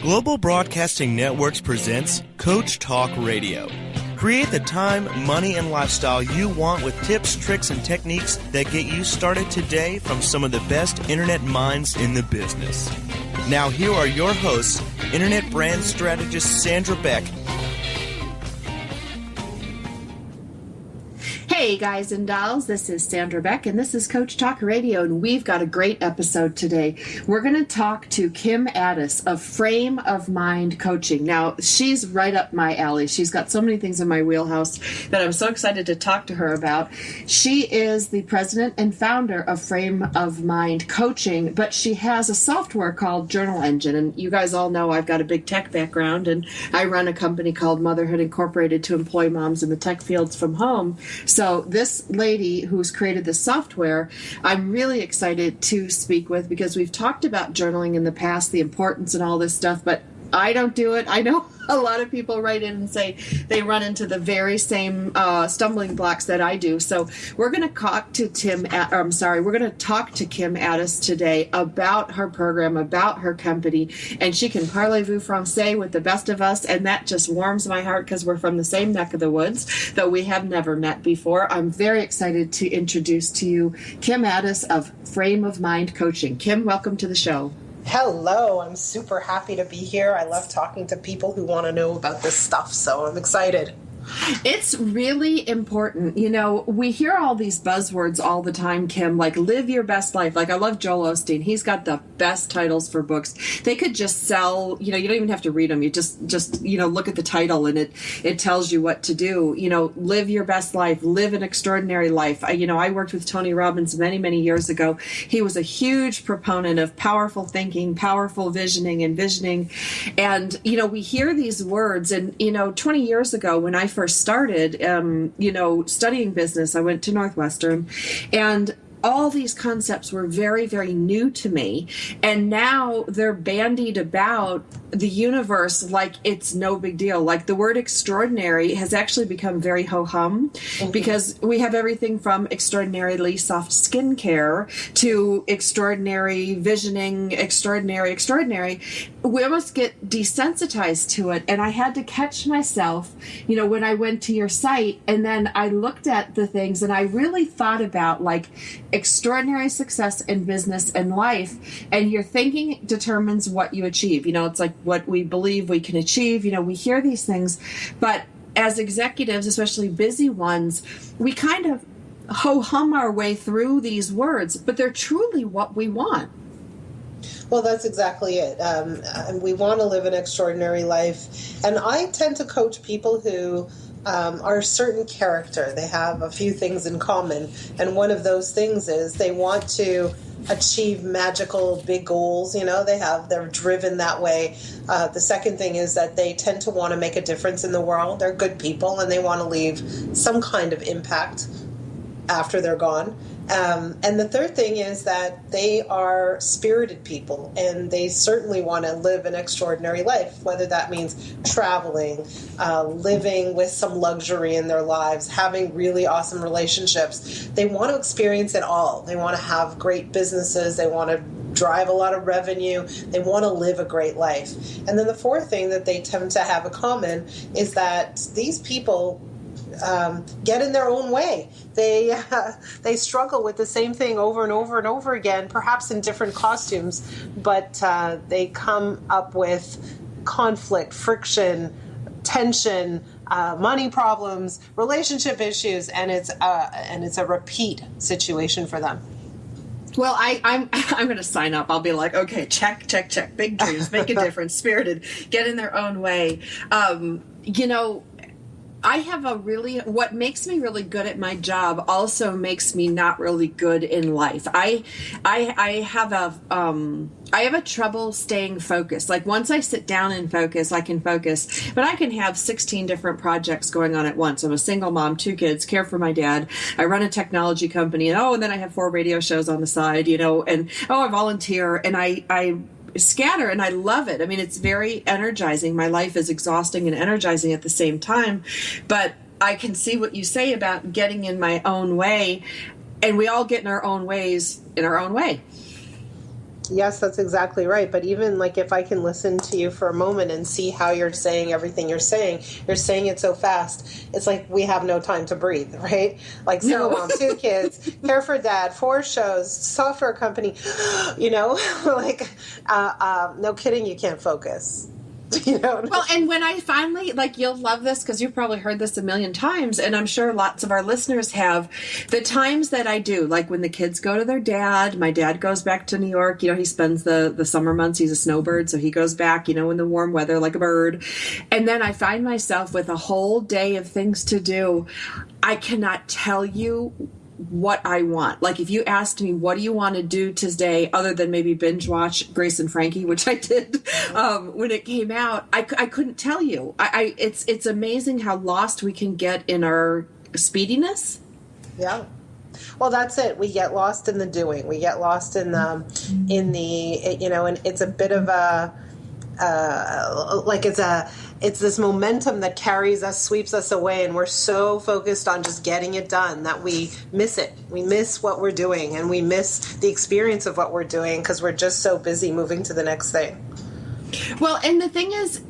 Global Broadcasting Networks presents Coach Talk Radio. Create the time, money, and lifestyle you want with tips, tricks, and techniques that get you started today from some of the best internet minds in the business. Now here are your hosts, internet brand strategist Sandra Beck. Hey guys and dolls, this is Sandra Beck and this is Coach Talk Radio, and we've got a great episode today. We're going to talk to Kim Ades of Frame of Mind Coaching. Now, she's right up my alley. She's got so many things in my wheelhouse that I'm so excited to talk to her about. She is the president and founder of Frame of Mind Coaching, but she has a software called Journal Engine, and you guys all know I've got a big tech background, and I run a company called Motherhood Incorporated to employ moms in the tech fields from home. So this lady who's created this software, I'm really excited to speak with, because we've talked about journaling in the past, the importance and all this stuff, but I don't do it. I know a lot of people write in and say they run into the very same stumbling blocks that I do. So we're going to talk to we're going to talk to Kim Ades today about her program, about her company, and she can parlez-vous français with the best of us, and that just warms my heart because we're from the same neck of the woods, though we have never met before. I'm very excited to introduce to you Kim Ades of Frame of Mind Coaching. Kim, welcome to the show. Hello, I'm super happy to be here. I love talking to people who want to know about this stuff, so I'm excited. It's really important. You know, we hear all these buzzwords all the time, Kim, like live your best life. Like I love Joel Osteen. He's got the best titles for books. They could just sell, you don't even have to read them. You just look at the title and it tells you what to do. Live your best life, live an extraordinary life. I worked with Tony Robbins many, many years ago. He was a huge proponent of powerful thinking, powerful visioning. And, we hear these words and, 20 years ago when I first started, studying business, I went to Northwestern, and all these concepts were very, very new to me. And now they're bandied about the universe like it's no big deal. Like the word extraordinary has actually become very ho-hum, because we have everything from extraordinarily soft skincare to extraordinary visioning, extraordinary. We almost get desensitized to it. And I had to catch myself, when I went to your site, and then I looked at the things and I really thought about like extraordinary success in business and life, and your thinking determines what you achieve. It's like what we believe we can achieve. We hear these things, but as executives, especially busy ones, we kind of ho-hum our way through these words, but they're truly what we want. Well, that's exactly it. We want to live an extraordinary life, and I tend to coach people who are a certain character. They have a few things in common, and one of those things is they want to achieve magical big goals. They're driven that way. The second thing is that they tend to want to make a difference in the world. They're good people and they want to leave some kind of impact after they're gone. And the third thing is that they are spirited people, and they certainly want to live an extraordinary life, whether that means traveling, living with some luxury in their lives, having really awesome relationships. They want to experience it all. They want to have great businesses. They want to drive a lot of revenue. They want to live a great life. And then the fourth thing that they tend to have in common is that these people get in their own way. They struggle with the same thing over and over and over again, perhaps in different costumes, but they come up with conflict, friction, tension, money problems, relationship issues, and it's a repeat situation for them. Well, I'm going to sign up. I'll be like, okay, check. Big dreams, make a difference, spirited, get in their own way. I have what makes me really good at my job also makes me not really good in life. I have a trouble staying focused. Like once I sit down and focus, I can focus, but I can have 16 different projects going on at once. I'm a single mom, 2 kids, care for my dad. I run a technology company, and then I have 4 radio shows on the side, and I volunteer, and I scatter, and I love it. I mean, it's very energizing. My life is exhausting and energizing at the same time, but I can see what you say about getting in my own way, and we all get in our own ways in our own way. Yes, that's exactly right. But even like if I can listen to you for a moment and see how you're saying everything you're saying it so fast. It's like we have no time to breathe, right? Like single mom, 2 kids, care for dad, 4 shows, software company, like no kidding, you can't focus. Well, and when I finally, like, you'll love this because you've probably heard this a million times, and I'm sure lots of our listeners have, the times that I do, like when the kids go to their dad, my dad goes back to New York, he spends the summer months, he's a snowbird, so he goes back, in the warm weather like a bird, and then I find myself with a whole day of things to do. I cannot tell you what I want. Like if you asked me, what do you want to do today other than maybe binge watch Grace and Frankie, which I did when it came out, I couldn't tell you. It's amazing how lost we can get in our speediness. Yeah. Well, that's it. We get lost in the doing. We get lost in the, and it's a bit of a, it's this momentum that carries us, sweeps us away, and we're so focused on just getting it done that we miss it. We miss what we're doing, and we miss the experience of what we're doing because we're just so busy moving to the next thing. Well, and the thing is,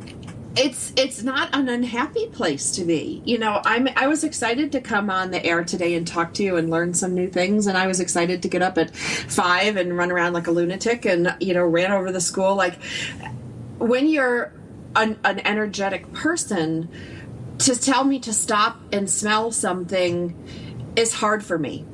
it's not an unhappy place to be. I was excited to come on the air today and talk to you and learn some new things, and I was excited to get up at 5 and run around like a lunatic and ran over the school. Like when you're an energetic person, to tell me to stop and smell something is hard for me.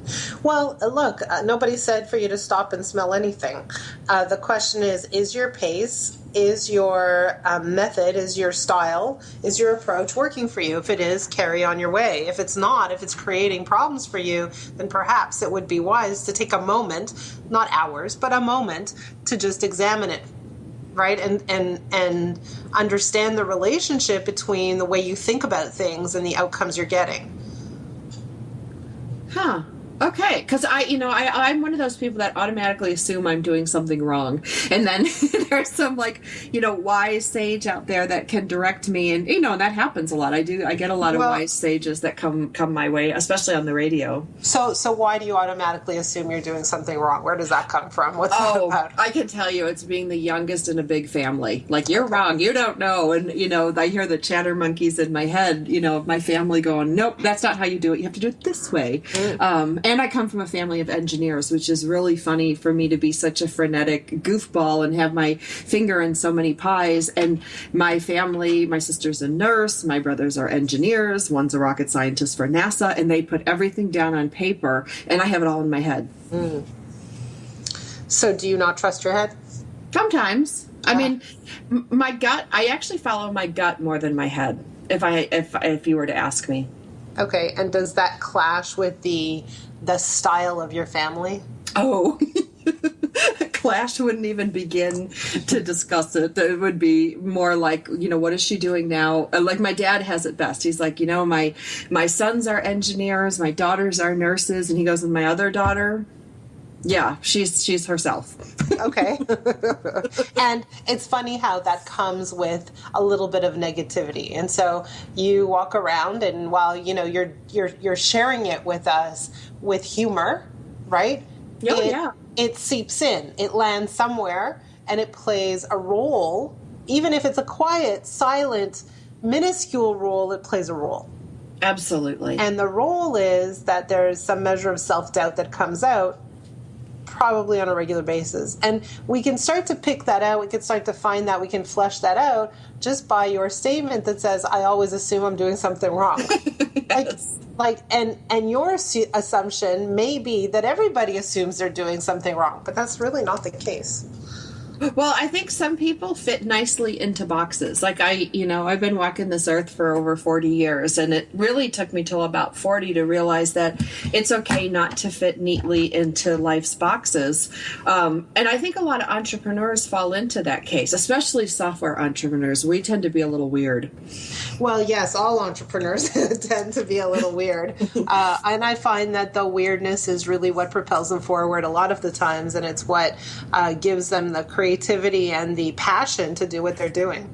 Well, look, nobody said for you to stop and smell anything. The question is your pace, is your method, is your style, is your approach working for you? If it is, carry on your way. If it's not, if it's creating problems for you, then perhaps it would be wise to take a moment, not hours, but a moment to just examine it. Right? And understand the relationship between the way you think about things and the outcomes you're getting. Huh. Okay, because I'm one of those people that automatically assume I'm doing something wrong, and then there's some wise sage out there that can direct me, and that happens a lot. I get a lot of wise sages that come my way, especially on the radio. So why do you automatically assume you're doing something wrong? Where does that come from? What's that about? I can tell you, it's being the youngest in a big family. Like, you're wrong, you don't know, and I hear the chatter monkeys in my head, of my family going, nope, that's not how you do it. You have to do it this way. And I come from a family of engineers, which is really funny for me to be such a frenetic goofball and have my finger in so many pies. And my family, my sister's a nurse, my brothers are engineers, one's a rocket scientist for NASA, and they put everything down on paper, and I have it all in my head. Mm. So do you not trust your head? Sometimes. I mean, my gut, I actually follow my gut more than my head, if you were to ask me. Okay, and does that clash with the style of your family? Oh, clash wouldn't even begin to discuss it. It would be more like, what is she doing now? Like my dad has it best. He's like, my sons are engineers, my daughters are nurses, and he goes, and my other daughter, yeah, she's herself. Okay. And it's funny how that comes with a little bit of negativity. And so you walk around, and while you're sharing it with us with humor, right? Oh, it seeps in. It lands somewhere, and it plays a role. Even if it's a quiet, silent, minuscule role, it plays a role. Absolutely. And the role is that there's some measure of self-doubt that comes out probably on a regular basis. And we can start to pick that out. We can start to find that. We can flesh that out just by your statement that says, I always assume I'm doing something wrong. Yes. And your assumption may be that everybody assumes they're doing something wrong, but that's really not the case. Well, I think some people fit nicely into boxes. Like I've been walking this earth for over 40 years, and it really took me till about 40 to realize that it's okay not to fit neatly into life's boxes. And I think a lot of entrepreneurs fall into that case, especially software entrepreneurs. We tend to be a little weird. Well, yes, all entrepreneurs tend to be a little weird. And I find that the weirdness is really what propels them forward a lot of the times, and it's what gives them the creativity and the passion to do what they're doing.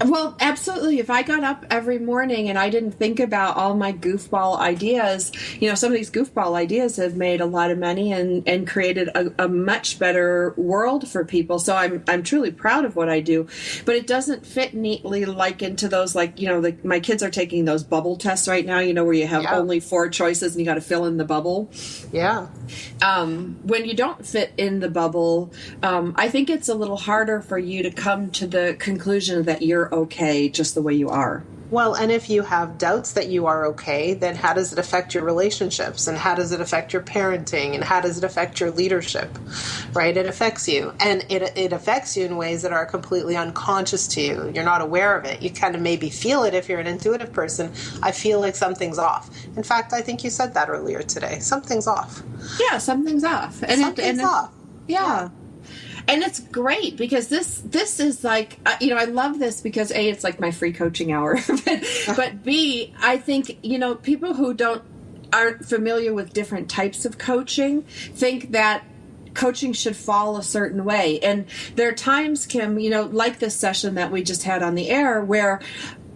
Well, absolutely. If I got up every morning and I didn't think about all my goofball ideas, some of these goofball ideas have made a lot of money and created a much better world for people. So I'm truly proud of what I do, but it doesn't fit neatly like into those, my kids are taking those bubble tests right now, where you have only 4 choices and you got to fill in the bubble. Yeah. When you don't fit in the bubble, I think it's a little harder for you to come to the conclusion that you're okay just the way you are. Well, and if you have doubts that you are okay, then how does it affect your relationships? And how does it affect your parenting? And how does it affect your leadership? Right? It affects you. And it affects you in ways that are completely unconscious to you. You're not aware of it. You kind of maybe feel it if you're an intuitive person. I feel like something's off. In fact, I think you said that earlier today. Something's off. Yeah, something's off. Something's off. Yeah. And it's great because this is like, I love this because A, it's like my free coaching hour, but B, I think, people who aren't familiar with different types of coaching think that coaching should fall a certain way. And there are times, Kim, like this session that we just had on the air where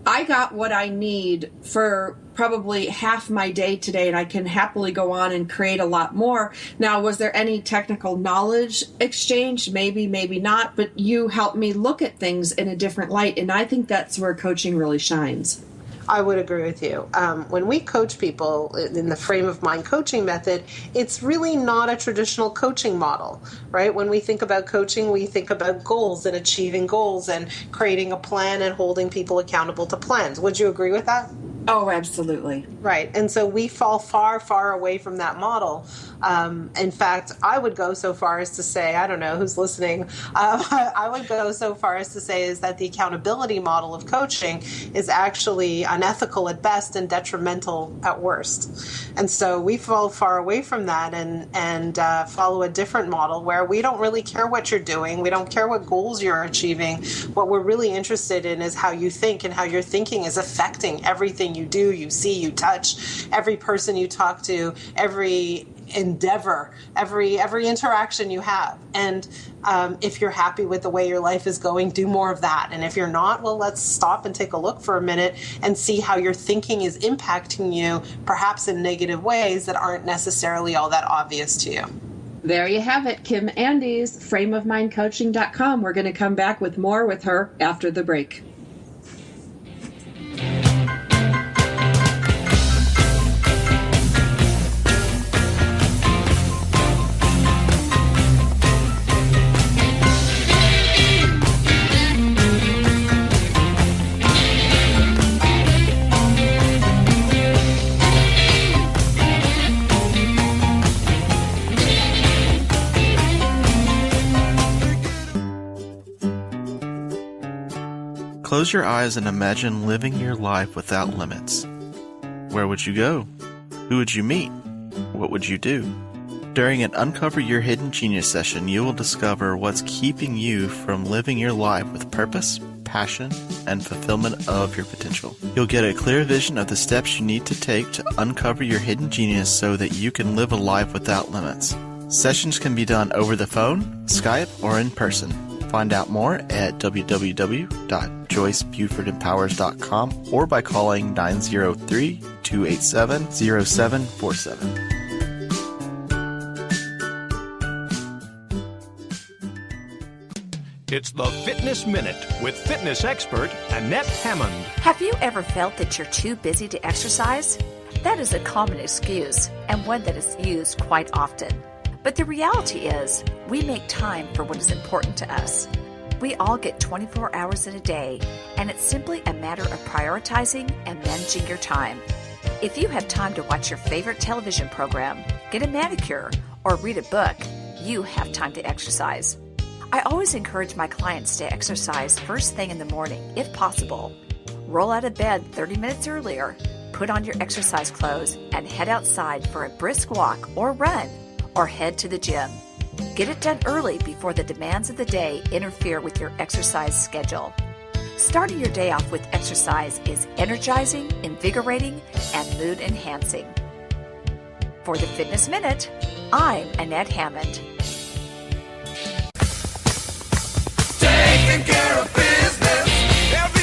I got what I need for probably half my day today, and I can happily go on and create a lot more. Now, was there any technical knowledge exchange? Maybe, maybe not, but you helped me look at things in a different light, and I think that's where coaching really shines. I would agree with you. When we coach people in the frame of mind coaching method, it's really not a traditional coaching model, right? When we think about coaching, we think about goals and achieving goals and creating a plan and holding people accountable to plans. Would you agree with that? Oh, absolutely. Right. And so we fall far, far away from that model. In fact, I would go so far as to say, I don't know who's listening, I would go so far as to say is that the accountability model of coaching is actually unethical at best and detrimental at worst. And so we fall far away from that and follow a different model where we don't really care what you're doing. We don't care what goals you're achieving. What we're really interested in is how you think and how your thinking is affecting everything you do, you see, you touch, every person you talk to, every endeavor, every interaction you have. And if you're happy with the way your life is going, do more of that. And if you're not, well, let's stop and take a look for a minute and see how your thinking is impacting you, perhaps in negative ways that aren't necessarily all that obvious to you. There you have it, Kim Ades, frameofmindcoaching.com. We're going to come back with more with her after the break. Close your eyes and imagine living your life without limits. Where would you go? Who would you meet? What would you do? During an Uncover Your Hidden Genius session, you will discover what's keeping you from living your life with purpose, passion, and fulfillment of your potential. You'll get a clear vision of the steps you need to take to uncover your hidden genius so that you can live a life without limits. Sessions can be done over the phone, Skype, or in person. Find out more at www.joycebufordempowers.com or by calling 903-287-0747. It's the Fitness Minute with fitness expert Annette Hammond. Have you ever felt that you're too busy to exercise? That is a common excuse and one that is used quite often. But the reality is, we make time for what is important to us. We all get 24 hours in a day, and it's simply a matter of prioritizing and managing your time. If you have time to watch your favorite television program, get a manicure, or read a book, you have time to exercise. I always encourage my clients to exercise first thing in the morning, if possible. Roll out of bed 30 minutes earlier, put on your exercise clothes, and head outside for a brisk walk or run, or head to the gym. Get it done early before the demands of the day interfere with your exercise schedule. Starting your day off with exercise is energizing, invigorating, and mood enhancing. For the Fitness Minute, I'm Annette Hammond. Taking care of business every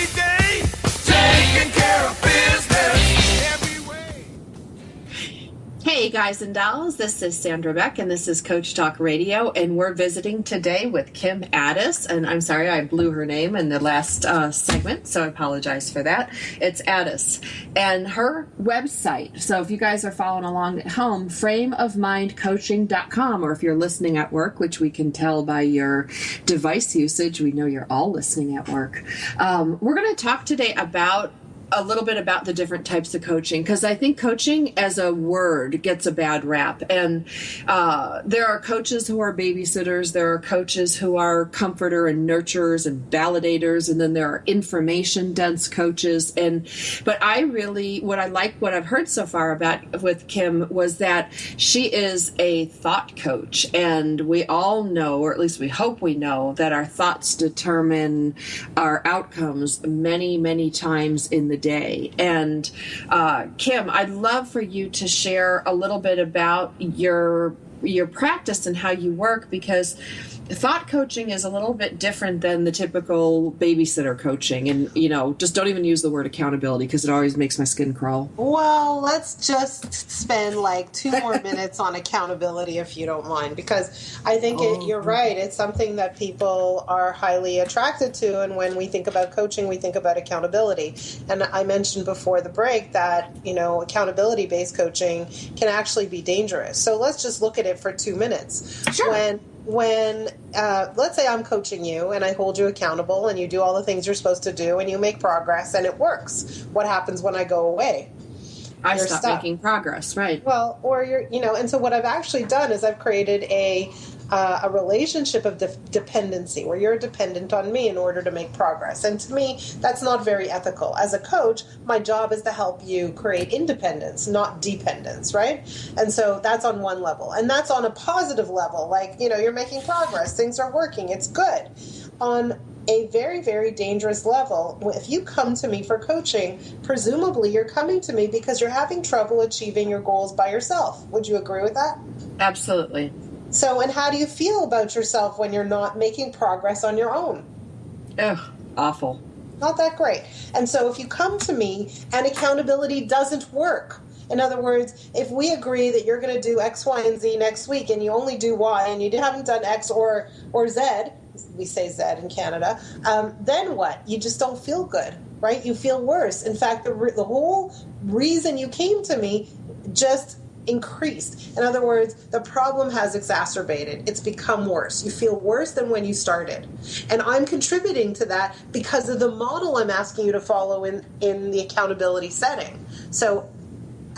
guys and dolls. This is Sandra Beck, and this is Coach Talk Radio, and we're visiting today with Kim Ades, and I'm sorry I blew her name in the last segment, so I apologize for that. It's Ades, and her website, so if you guys are following along at home, frameofmindcoaching.com, or if you're listening at work, which we can tell by your device usage, we know you're all listening at work. We're going to talk today about a little bit about the different types of coaching, because I think coaching as a word gets a bad rap. And there are coaches who are babysitters, there are coaches who are comforter and nurturers and validators, and then there are information dense coaches. But I really, what I've heard so far about with Kim was that she is a thought coach, and we all know, or at least we hope we know, that our thoughts determine our outcomes many, many times in the day. And Kim, I'd love for you to share a little bit about your practice and how you work, because thought coaching is a little bit different than the typical babysitter coaching. And, just don't even use the word accountability, because it always makes my skin crawl. Well, let's just spend like 2 more minutes on accountability, if you don't mind, because I think you're right. It's something that people are highly attracted to. And when we think about coaching, we think about accountability. And I mentioned before the break that, accountability-based coaching can actually be dangerous. So let's just look at it for 2 minutes. Sure. When let's say I'm coaching you and I hold you accountable and you do all the things you're supposed to do and you make progress and it works, what happens when I go away? I stop making progress, right? Well, or and so what I've actually done is I've created a relationship of dependency where you're dependent on me in order to make progress. And to me, that's not very ethical. As a coach, my job is to help you create independence, not dependence, right? And so that's on one level. And that's on a positive level, like, you're making progress, things are working, it's good. On a very, very dangerous level, if you come to me for coaching, presumably you're coming to me because you're having trouble achieving your goals by yourself. Would you agree with that? Absolutely. So, and how do you feel about yourself when you're not making progress on your own? Ugh, awful. Not that great. And so if you come to me and accountability doesn't work, in other words, if we agree that you're going to do X, Y, and Z next week and you only do Y and you haven't done X or Z, we say Z in Canada, then what? You just don't feel good, right? You feel worse. In fact, the whole reason you came to me just increased. In other words, the problem has exacerbated. It's become worse. You feel worse than when you started. And I'm contributing to that because of the model I'm asking you to follow in the accountability setting. So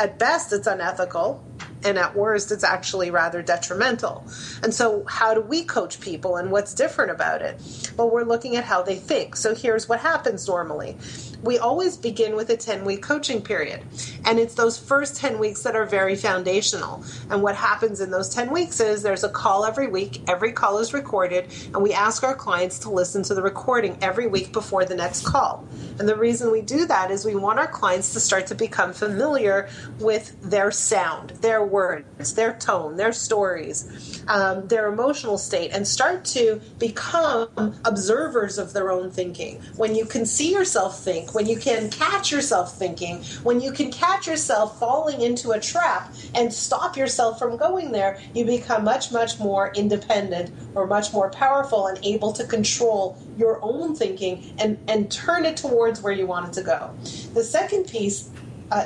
at best, it's unethical. And at worst, it's actually rather detrimental. And so how do we coach people and what's different about it? Well, we're looking at how they think. So here's what happens normally. We always begin with a 10-week coaching period. And it's those first 10 weeks that are very foundational. And what happens in those 10 weeks is there's a call every week. Every call is recorded. And we ask our clients to listen to the recording every week before the next call. And the reason we do that is we want our clients to start to become familiar with their sound, their words, their tone, their stories, their emotional state, and start to become observers of their own thinking. When you can see yourself think, when you can catch yourself thinking, when you can catch yourself falling into a trap and stop yourself from going there, you become much, much more independent or much more powerful and able to control your own thinking and turn it towards where you want it to go. The second piece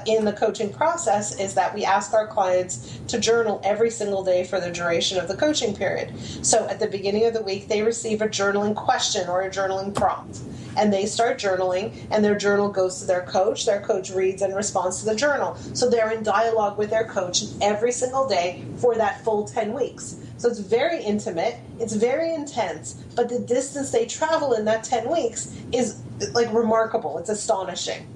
in the coaching process is that we ask our clients to journal every single day for the duration of the coaching period. So at the beginning of the week, they receive a journaling question or a journaling prompt. And they start journaling, and their journal goes to their coach. Their coach reads and responds to the journal. So they're in dialogue with their coach every single day for that full 10 weeks. So it's very intimate, it's very intense, but the distance they travel in that 10 weeks is like remarkable. It's astonishing.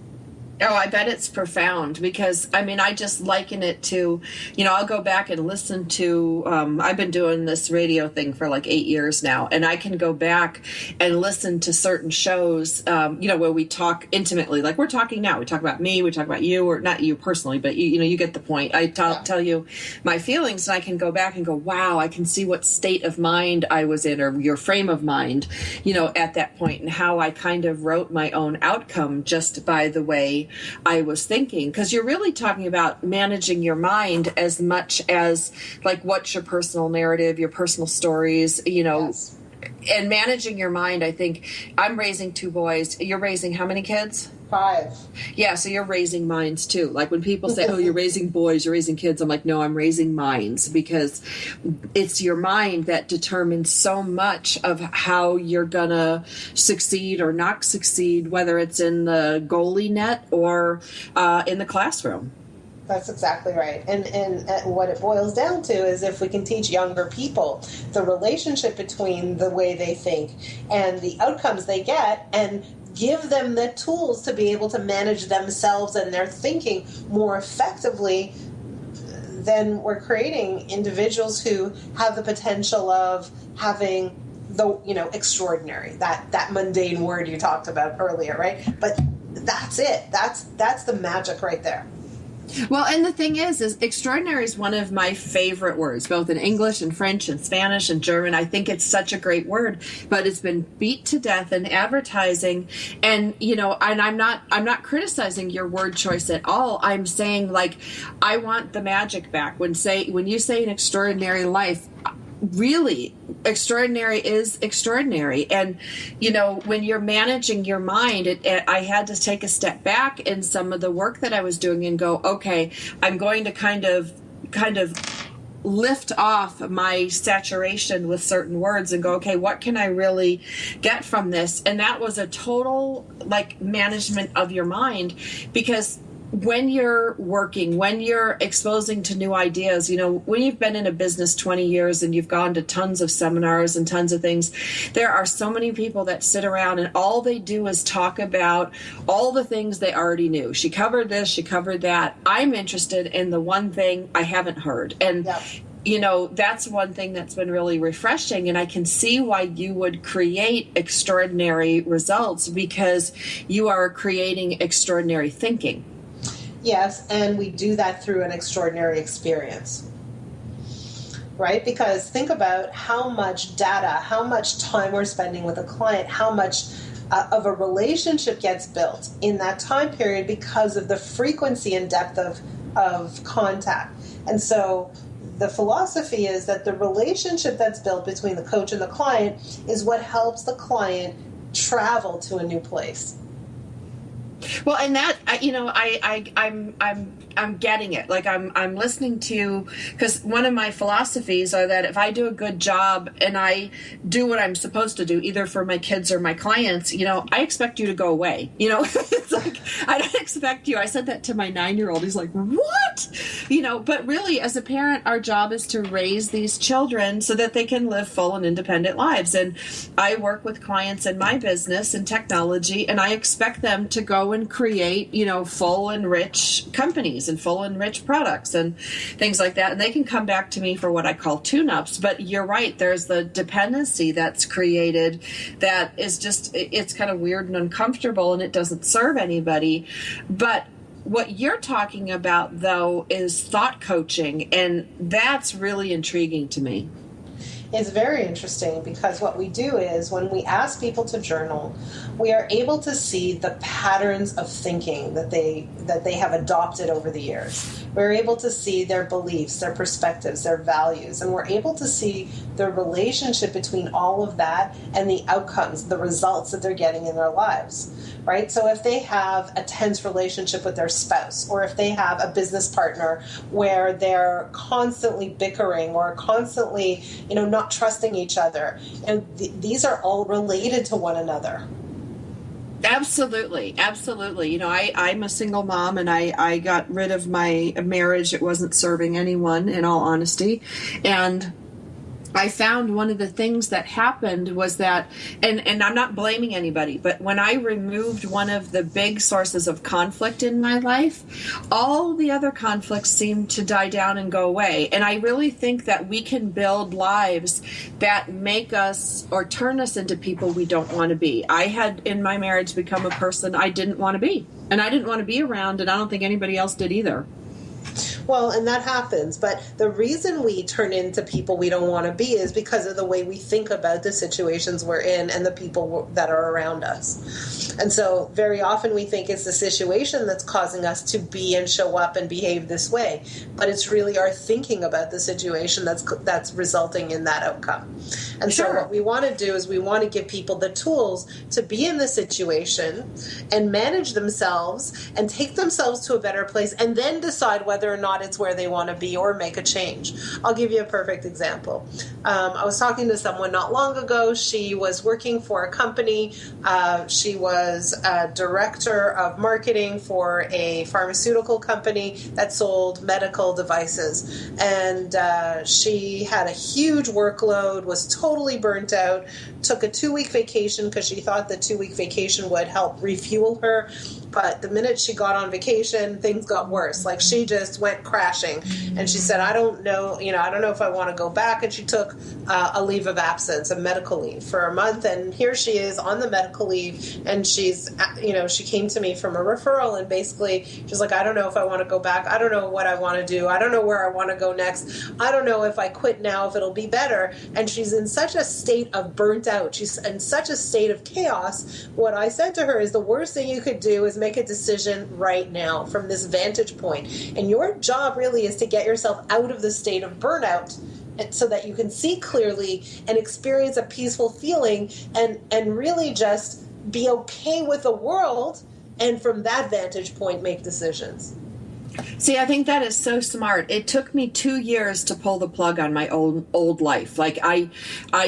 Oh, I bet it's profound because, I just liken it to, I'll go back and listen to, I've been doing this radio thing for like 8 years now, and I can go back and listen to certain shows, where we talk intimately, like we're talking now. We talk about me, we talk about you, or not you personally, but you get the point. I tell you my feelings, and I can go back and go, wow, I can see what state of mind I was in, or your frame of mind, at that point, and how I kind of wrote my own outcome just by the way I was thinking, because you're really talking about managing your mind as much as like what's your personal narrative, your personal stories, Yes. and managing your mind. I think I'm raising 2 boys. You're raising how many kids? 5. Yeah, so you're raising minds too. Like when people say, oh, you're raising boys, you're raising kids, I'm like, no, I'm raising minds, because it's your mind that determines so much of how you're going to succeed or not succeed, whether it's in the goalie net or in the classroom. That's exactly right. And what it boils down to is if we can teach younger people the relationship between the way they think and the outcomes they get, and give them the tools to be able to manage themselves and their thinking more effectively, then we're creating individuals who have the potential of having the, extraordinary, that mundane word you talked about earlier, right? But that's it. That's the magic right there. Well, and the thing is extraordinary is one of my favorite words, both in English and French and Spanish and German. I think it's such a great word, but it's been beat to death in advertising. And, and I'm not criticizing your word choice at all. I'm saying, like, I want the magic back. When you say an extraordinary life, really, extraordinary is extraordinary. And, when you're managing your mind, I had to take a step back in some of the work that I was doing and go, okay, I'm going to kind of lift off my saturation with certain words and go, okay, what can I really get from this? And that was a total, like, management of your mind, because when you're working, when you're exposing to new ideas, when you've been in a business 20 years and you've gone to tons of seminars and tons of things, there are so many people that sit around and all they do is talk about all the things they already knew. She covered this, she covered that. I'm interested in the one thing I haven't heard. And Yep. That's one thing that's been really refreshing, and I can see why you would create extraordinary results, because you are creating extraordinary thinking. Yes, and we do that through an extraordinary experience, right? Because think about how much data, how much time we're spending with a client, how much of a relationship gets built in that time period because of the frequency and depth of contact. And so the philosophy is that the relationship that's built between the coach and the client is what helps the client travel to a new place. Well, and that, I'm getting it. Like I'm listening to, because one of my philosophies are that if I do a good job and I do what I'm supposed to do, either for my kids or my clients, I expect you to go away. It's like, I don't expect you. I said that to my 9-year-old. He's like, what? But really, as a parent, our job is to raise these children so that they can live full and independent lives. And I work with clients in my business and technology, and I expect them to go and create, full and rich companies and full and rich products and things like that. And they can come back to me for what I call tune-ups. But you're right, there's the dependency that's created that is just, it's kind of weird and uncomfortable, and it doesn't serve anybody. But what you're talking about, though, is thought coaching, and that's really intriguing to me. It's very interesting because what we do is when we ask people to journal, we are able to see the patterns of thinking that they have adopted over the years. We're able to see their beliefs, their perspectives, their values, and we're able to see the relationship between all of that and the outcomes, the results that they're getting in their lives. Right? So if they have a tense relationship with their spouse, or if they have a business partner where they're constantly bickering or constantly, not trusting each other, and these are all related to one another. Absolutely. I'm a single mom, and I got rid of my marriage. It wasn't serving anyone, in all honesty. And I found one of the things that happened was that, and I'm not blaming anybody, but when I removed one of the big sources of conflict in my life, all the other conflicts seemed to die down and go away. And I really think that we can build lives that make us or turn us into people we don't want to be. I had, in my marriage, become a person I didn't want to be. And I didn't want to be around, and I don't think anybody else did either. Well, and that happens. But the reason we turn into people we don't want to be is because of the way we think about the situations we're in and the people that are around us. And so very often we think it's the situation that's causing us to be and show up and behave this way. But it's really our thinking about the situation that's resulting in that outcome. And so what we want to do is we want to give people the tools to be in the situation and manage themselves and take themselves to a better place and then decide whether or not it's where they want to be or make a change. I'll give you a perfect example. I was talking to someone not long ago. She was working for a company. She was a director of marketing for a pharmaceutical company that sold medical devices. And she had a huge workload, was totally burnt out, took a 2-week vacation because she thought the 2-week vacation would help refuel her. But the minute she got on vacation, things got worse. Like, she just went crashing. And she said, I don't know if I want to go back. And she took a leave of absence, a medical leave for a month. And here she is on the medical leave. And she's, she came to me from a referral. And basically, she's like, I don't know if I want to go back. I don't know what I want to do. I don't know where I want to go next. I don't know if I quit now, if it'll be better. And she's in such a state of burnt out. She's in such a state of chaos. What I said to her is, the worst thing you could do is make a decision right now from this vantage point. And your job really is to get yourself out of the state of burnout so that you can see clearly and experience a peaceful feeling and really just be okay with the world, and from that vantage point make decisions. See, I think that is so smart. It took me 2 years to pull the plug on my old life. Like, I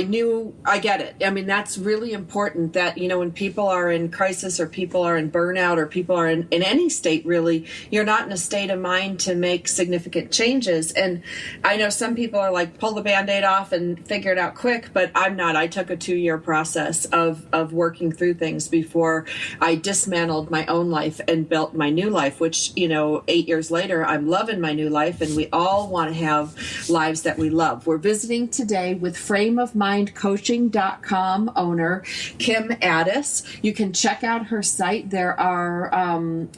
knew, I get it. I mean, that's really important that, when people are in crisis or people are in burnout or people are in any state, really, you're not in a state of mind to make significant changes. And I know some people are like, pull the Band-Aid off and figure it out quick, but I'm not. I took a 2-year process of working through things before I dismantled my own life and built my new life, which, 8 years later, I'm loving my new life, and we all want to have lives that we love. We're visiting today with frameofmindcoaching.com owner Kim Ades. You can check out her site. There are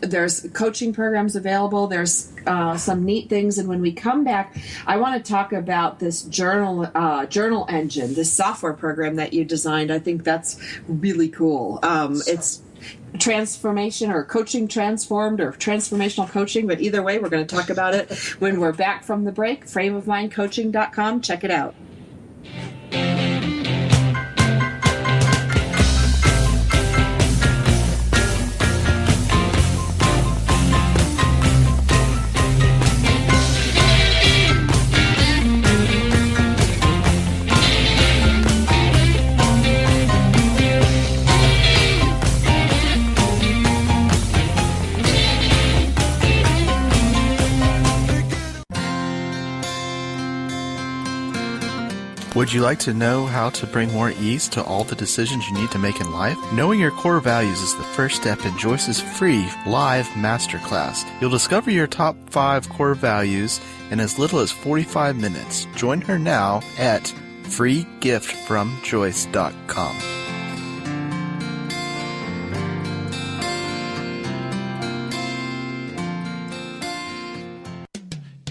there's coaching programs available. There's some neat things, and when we come back, I want to talk about this journal engine, this software program that you designed. I think that's really cool. It's transformation or coaching transformed or transformational coaching, but either way, we're going to talk about it when we're back from the break. frameofmindcoaching.com. Check it out. Would you like to know how to bring more ease to all the decisions you need to make in life? Knowing your core values is the first step in Joyce's free live masterclass. You'll discover your top 5 core values in as little as 45 minutes. Join her now at freegiftfromjoyce.com.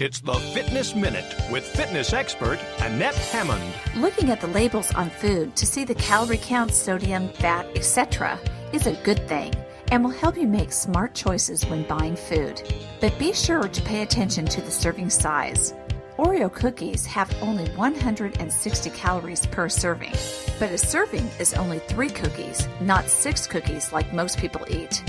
It's the Fitness Minute with fitness expert Annette Hammond. Looking at the labels on food to see the calorie count, sodium, fat, etc. is a good thing and will help you make smart choices when buying food. But be sure to pay attention to the serving size. Oreo cookies have only 160 calories per serving, but a serving is only 3 cookies, not 6 cookies like most people eat.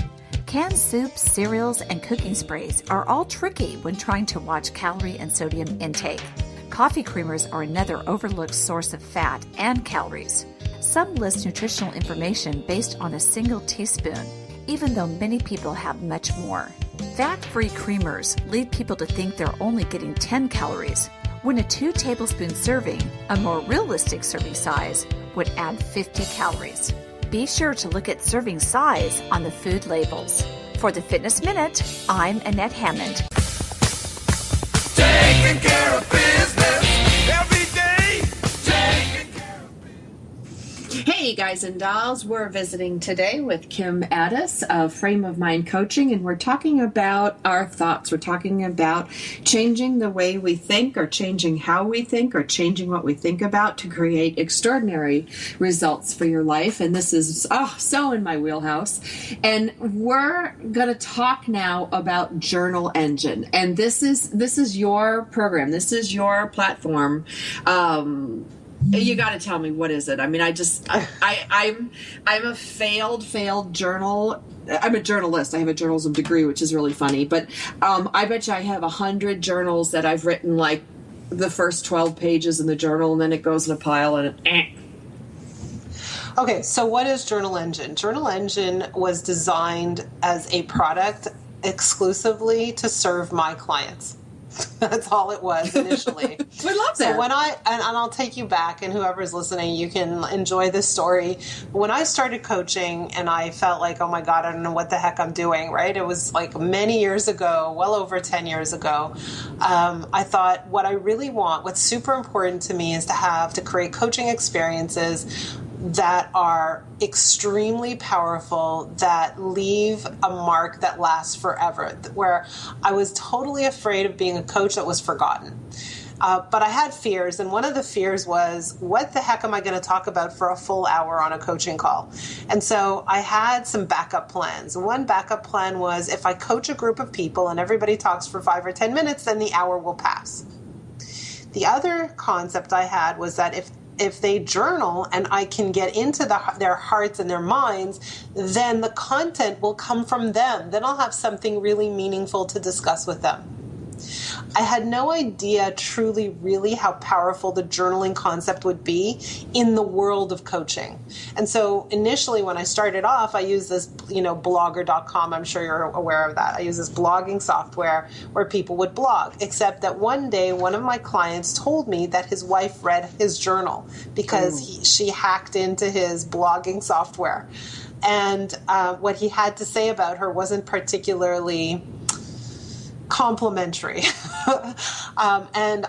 Canned soups, cereals, and cooking sprays are all tricky when trying to watch calorie and sodium intake. Coffee creamers are another overlooked source of fat and calories. Some list nutritional information based on a single teaspoon, even though many people have much more. Fat-free creamers lead people to think they're only getting 10 calories, when a 2-tablespoon serving, a more realistic serving size, would add 50 calories. Be sure to look at serving size on the food labels. For the Fitness Minute, I'm Annette Hammond. Taking care of business every day. Taking care of business. Hey guys and dolls, we're visiting today with Kim Ades of Frame of Mind Coaching, and we're talking about our thoughts. We're talking about changing the way we think, or changing how we think, or changing what we think about to create extraordinary results for your life. And this is so in my wheelhouse. And we're going to talk now about Journal Engine. And this is your program. This is your platform. You got to tell me, what is it? I mean, I'm a failed journal. I'm a journalist. I have a journalism degree, which is really funny. But I bet you I have 100 journals that I've written, like the first 12 pages in the journal, and then it goes in a pile and Okay, so what is Journal Engine? Journal Engine was designed as a product exclusively to serve my clients. That's all it was initially. We love that. So when and I'll take you back, and whoever's listening, you can enjoy this story. When I started coaching, and I felt like, oh my God, I don't know what the heck I'm doing, right? It was like many years ago, well over 10 years ago. I thought, what I really want, what's super important to me, is to create coaching experiences that are extremely powerful, that leave a mark that lasts forever, where I was totally afraid of being a coach that was forgotten. But I had fears, and one of the fears was, what the heck am I going to talk about for a full hour on a coaching call? And so I had some backup plans. One backup plan was, if I coach a group of people and everybody talks for 5 or 10 minutes, then the hour will pass. The other concept I had was that if they journal and I can get into their hearts and their minds, then the content will come from them. Then I'll have something really meaningful to discuss with them. I had no idea truly, really how powerful the journaling concept would be in the world of coaching. And so initially when I started off, I used this, blogger.com. I'm sure you're aware of that. I use this blogging software where people would blog, except that one day one of my clients told me that his wife read his journal because she hacked into his blogging software. And what he had to say about her wasn't particularly complimentary. And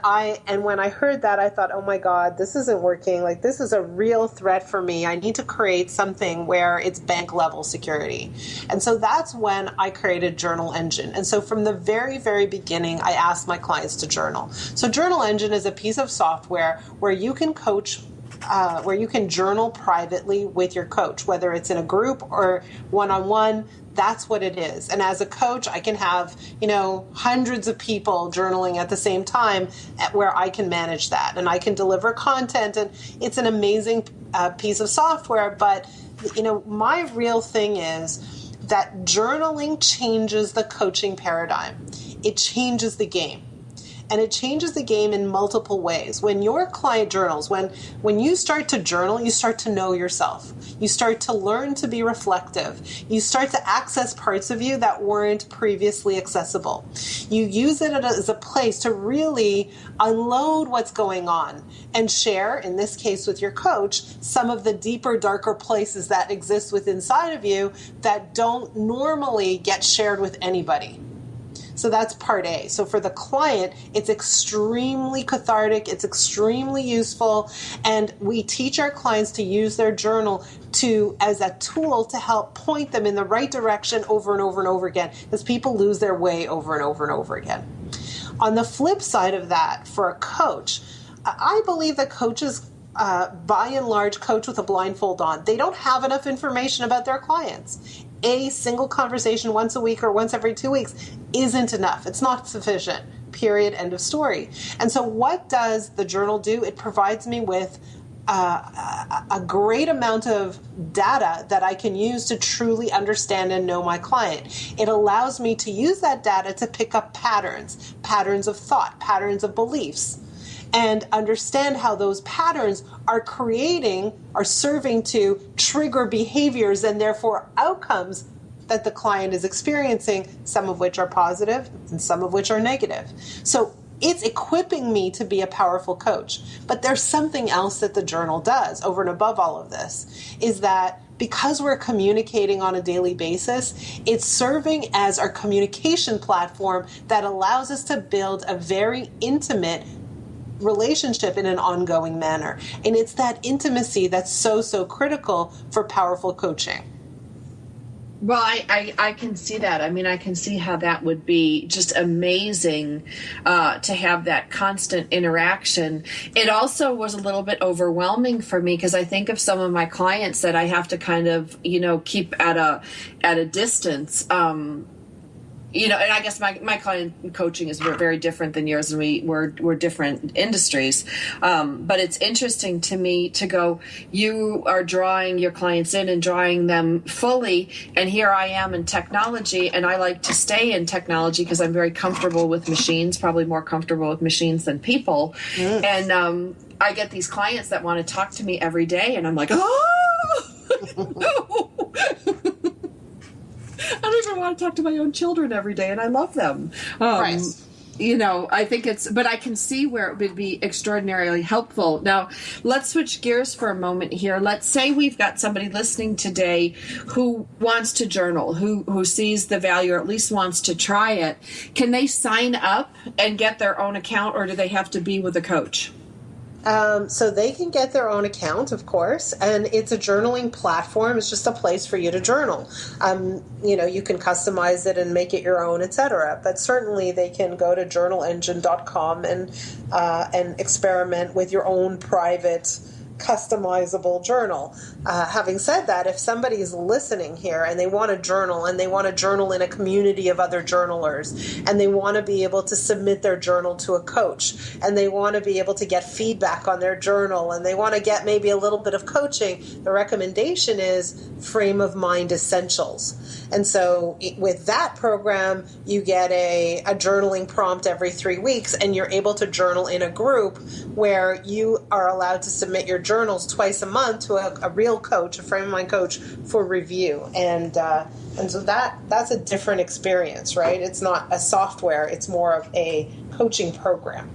when I heard that, I thought, oh my God, this isn't working. Like, this is a real threat for me. I need to create something where it's bank level security. And so that's when I created Journal Engine. And so from the very, very beginning, I asked my clients to journal. So Journal Engine is a piece of software where you can where you can journal privately with your coach, whether it's in a group or one-on-one. That's what it is. And as a coach, I can have, hundreds of people journaling at the same time where I can manage that and I can deliver content. And it's an amazing piece of software. But, my real thing is that journaling changes the coaching paradigm. It changes the game. And it changes the game in multiple ways. When your client journals, when you start to journal, you start to know yourself. You start to learn to be reflective. You start to access parts of you that weren't previously accessible. You use it as a place to really unload what's going on and share, in this case with your coach, some of the deeper, darker places that exist within inside of you that don't normally get shared with anybody. So that's part A. So for the client, it's extremely cathartic, it's extremely useful, and we teach our clients to use their journal as a tool to help point them in the right direction over and over and over again, as people lose their way over and over and over again. On the flip side of that, for a coach, I believe that coaches by and large coach with a blindfold on. They don't have enough information about their clients. A single conversation once a week or once every 2 weeks isn't enough. It's not sufficient. Period. End of story. And so what does the journal do? It provides me with a great amount of data that I can use to truly understand and know my client. It allows me to use that data to pick up patterns of thought, patterns of beliefs, and understand how those patterns are serving to trigger behaviors and therefore outcomes that the client is experiencing, some of which are positive and some of which are negative. So it's equipping me to be a powerful coach. But there's something else that the journal does over and above all of this, is that because we're communicating on a daily basis, it's serving as our communication platform that allows us to build a very intimate relationship in an ongoing manner. And it's that intimacy that's so, so critical for powerful coaching. Well, I can see that. I mean, I can see how that would be just amazing to have that constant interaction. It also was a little bit overwhelming for me because I think of some of my clients that I have to kind of, keep at a distance. And I guess my client coaching is very different than yours, and we're different industries. But it's interesting to me to go, you are drawing your clients in and drawing them fully, and here I am in technology, and I like to stay in technology because I'm very comfortable with machines, probably more comfortable with machines than people. Yes. And I get these clients that want to talk to me every day, and I'm like, oh! I don't even want to talk to my own children every day, and I love them. Right. I think but I can see where it would be extraordinarily helpful. Now, let's switch gears for a moment here. Let's say we've got somebody listening today who wants to journal, who sees the value or at least wants to try it. Can they sign up and get their own account, or do they have to be with a coach? So they can get their own account, of course, and it's a journaling platform. It's just a place for you to journal. You can customize it and make it your own, etc. But certainly they can go to journalengine.com and experiment with your own private customizable journal. Having said that, if somebody is listening here and they want to journal, and they want to journal in a community of other journalers, and they want to be able to submit their journal to a coach, and they want to be able to get feedback on their journal, and they want to get maybe a little bit of coaching, the recommendation is Frame of Mind Essentials. And so with that program, you get a journaling prompt every 3 weeks, and you're able to journal in a group where you are allowed to submit your journals twice a month to a real coach, a frame of mind coach, for review. And so that's a different experience, right? It's not a software, it's more of a coaching program.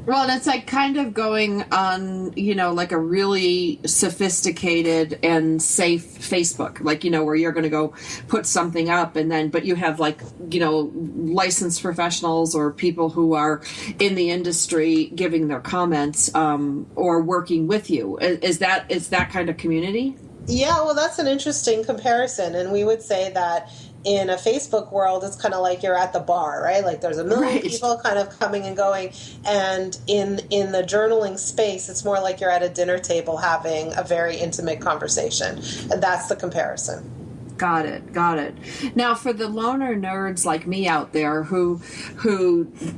Well, and it's like kind of going on, like a really sophisticated and safe Facebook, like, where you're going to go put something up but you have licensed professionals or people who are in the industry giving their comments or working with you. Is that kind of community? Yeah, well, that's an interesting comparison. And we would say that in a Facebook world, it's kind of like you're at the bar, right? Like there's a million people kind of coming and going. And in the journaling space, it's more like you're at a dinner table having a very intimate conversation. And that's the comparison. Got it. Now, for the loner nerds like me out there who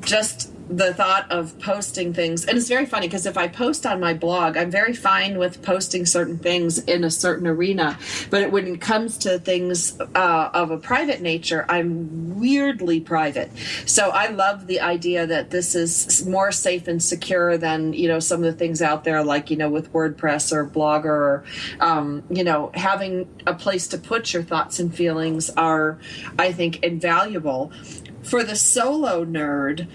just the thought of posting things, and it's very funny because if I post on my blog, I'm very fine with posting certain things in a certain arena, but when it comes to things of a private nature, I'm weirdly private. So I love the idea that this is more safe and secure than some of the things out there, like with WordPress or Blogger, or having a place to put your thoughts and feelings are, I think, invaluable. For the solo nerd,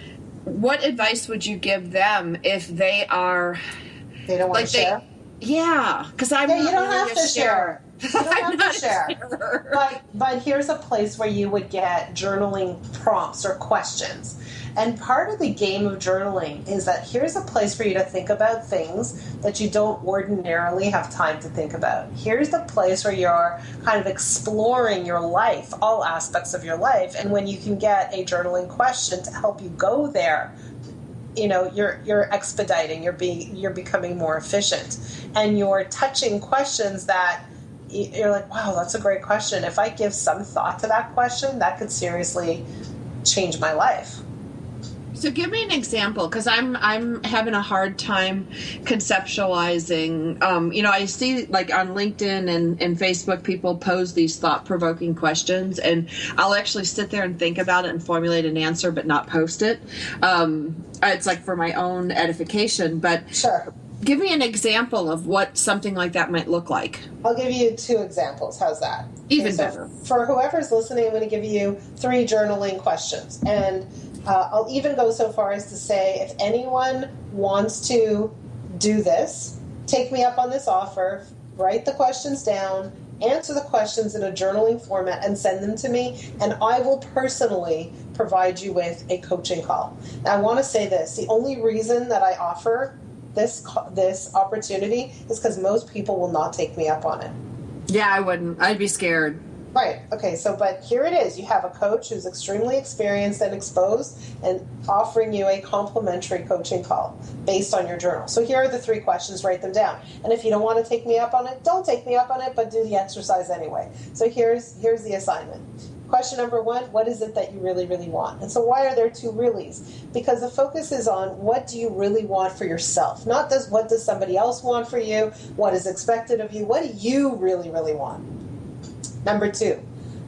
what advice would you give them if they don't want to share? Yeah, because I'm you not don't really have to share. You don't have to share. But here's a place where you would get journaling prompts or questions. And part of the game of journaling is that here's a place for you to think about things that you don't ordinarily have time to think about. Here's the place where you're kind of exploring your life, all aspects of your life. And when you can get a journaling question to help you go there, you're expediting, you're becoming more efficient. And you're touching questions that you're like, wow, that's a great question. If I give some thought to that question, that could seriously change my life. So give me an example, because I'm having a hard time conceptualizing. I see like on LinkedIn and Facebook, people pose these thought-provoking questions, and I'll actually sit there and think about it and formulate an answer, but not post it. It's like for my own edification. But sure. Give me an example of what something like that might look like. I'll give you 2 examples. How's that? Even better. For whoever's listening, I'm going to give you 3 journaling questions. And I'll even go so far as to say, if anyone wants to do this, take me up on this offer, write the questions down, answer the questions in a journaling format and send them to me, and I will personally provide you with a coaching call. Now, I want to say this. The only reason that I offer this opportunity is because most people will not take me up on it. Yeah, I wouldn't. I'd be scared. Right. Okay. So, but here it is. You have a coach who's extremely experienced and exposed and offering you a complimentary coaching call based on your journal. So here are the 3 questions. Write them down. And if you don't want to take me up on it, don't take me up on it, but do the exercise anyway. So here's the assignment. Question number 1, what is it that you really, really want? And so why are there 2 reallys? Because the focus is on what do you really want for yourself, not what does somebody else want for you, what is expected of you, what do you really, really want? Number 2,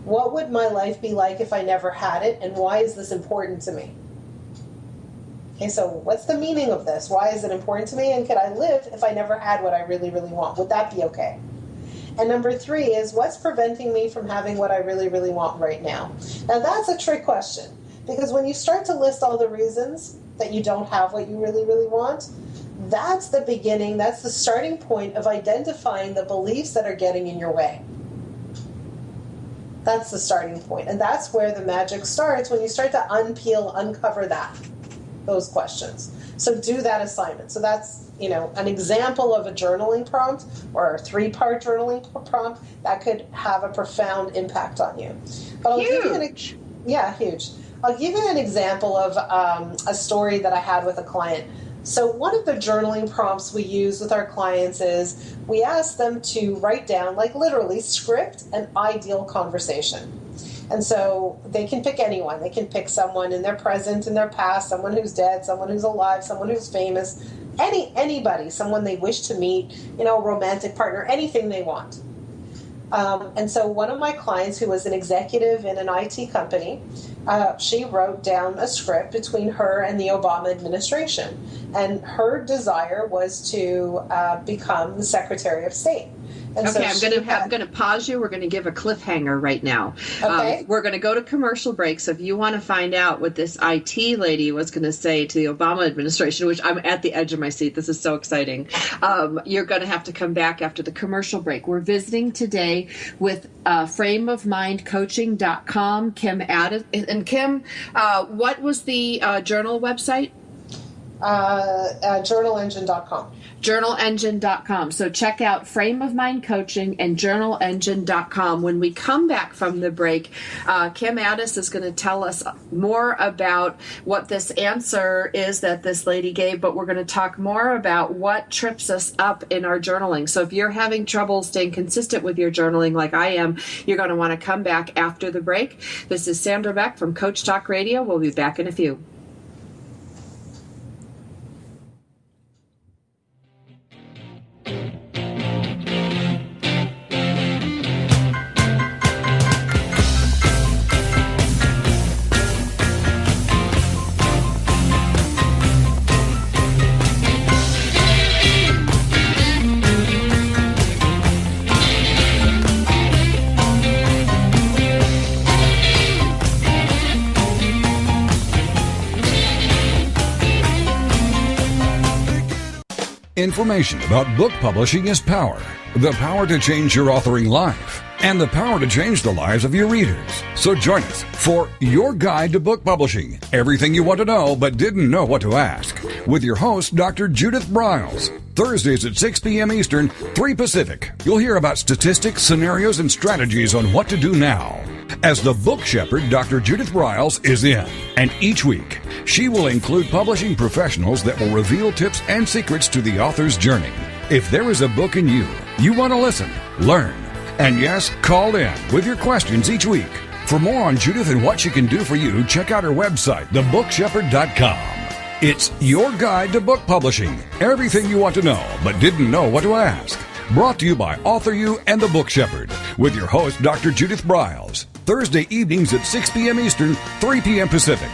what would my life be like if I never had it, and why is this important to me? Okay, so what's the meaning of this? Why is it important to me, and could I live if I never had what I really, really want? Would that be okay? And number 3 is, what's preventing me from having what I really, really want right now? Now, that's a trick question, because when you start to list all the reasons that you don't have what you really, really want, that's the beginning, that's the starting point of identifying the beliefs that are getting in your way. That's the starting point. And that's where the magic starts, when you start to uncover those questions. So do that assignment. So that's, an example of a journaling prompt, or a 3-part journaling prompt that could have a profound impact on you. But Huge. Huge. I'll give you an example of a story that I had with a client. So one of the journaling prompts we use with our clients is we ask them to write down, like literally script an ideal conversation. And so they can pick anyone. They can pick someone in their present, in their past, someone who's dead, someone who's alive, someone who's famous, anybody, someone they wish to meet, a romantic partner, anything they want. And so one of my clients, who was an executive in an IT company, she wrote down a script between her and the Obama administration. And her desire was to become the Secretary of State. And okay, I'm going to pause you. We're going to give a cliffhanger right now. Okay. We're going to go to commercial break. So if you want to find out what this IT lady was going to say to the Obama administration, which I'm at the edge of my seat, this is so exciting, you're going to have to come back after the commercial break. We're visiting today with frameofmindcoaching.com, Kim Ades. And Kim, what was the journal website? Journalengine.com. Journalengine.com. So check out Frame of Mind Coaching and journalengine.com. When we come back from the break, Kim Ades is going to tell us more about what this answer is that this lady gave, but we're going to talk more about what trips us up in our journaling. So if you're having trouble staying consistent with your journaling like I am, you're going to want to come back after the break. This is Sandra Beck from Coach Talk Radio. We'll be back in a few. Information about book publishing is power. The power to change your authoring life, and the power to change the lives of your readers. So join us for Your Guide to Book Publishing. Everything you want to know but didn't know what to ask. With your host, Dr. Judith Briles. Thursdays at 6 p.m. Eastern, 3 Pacific. You'll hear about statistics, scenarios, and strategies on what to do now. As the book shepherd, Dr. Judith Briles is in. And each week, she will include publishing professionals that will reveal tips and secrets to the author's journey. If there is a book in you want to listen, learn, and yes, call in with your questions each week. For more on Judith and what she can do for you, check out her website, thebookshepherd.com. It's your guide to book publishing. Everything you want to know but didn't know what to ask. Brought to you by Author You and The Book Shepherd with your host, Dr. Judith Briles. Thursday evenings at 6 p.m. Eastern, 3 p.m. Pacific.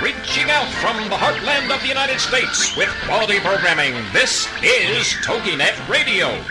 Reaching out from the heartland of the United States with quality programming, this is TogiNet Radio.